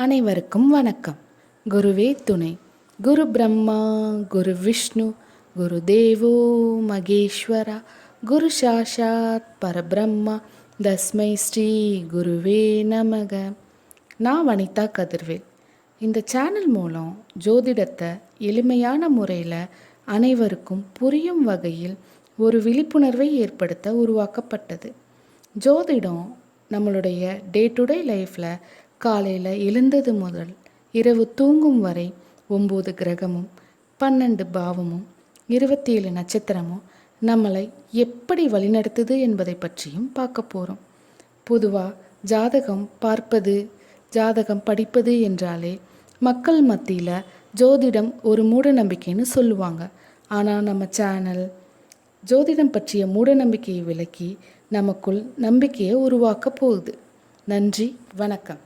அனைவருக்கும் வணக்கம். குருவே துணை. குரு பிரம்மா, குரு விஷ்ணு, குரு தேவோ மகேஸ்வரா, குரு சாஷாத் பரபிரம்மா, தஸ்மை ஸ்ரீ குருவே நமக. நான் வனிதா கதிர்வேல். இந்த சேனல் மூலம் ஜோதிடத்தை எளிமையான முறையில் அனைவருக்கும் புரியும் வகையில் ஒரு விழிப்புணர்வை ஏற்படுத்த உருவாக்கப்பட்டது. ஜோதிடம் நம்மளுடைய டே டு டே லைஃப்பில் காலையில் எழுந்தது முதல் இரவு தூங்கும் வரை 9 கிரகமும் 12 பாவமும் 27 நட்சத்திரமும் நம்மளை எப்படி வழிநடத்துது என்பதை பற்றியும் பார்க்க போகிறோம். பொதுவாக ஜாதகம் பார்ப்பது, ஜாதகம் படிப்பது என்றாலே மக்கள் மத்தியில் ஜோதிடம் ஒரு மூட நம்பிக்கைன்னு சொல்லுவாங்க. ஆனால் நம்ம சேனல் ஜோதிடம் பற்றிய மூட நம்பிக்கையை விலக்கி நமக்குள் நம்பிக்கையை உருவாக்க போகுது. நன்றி, வணக்கம்.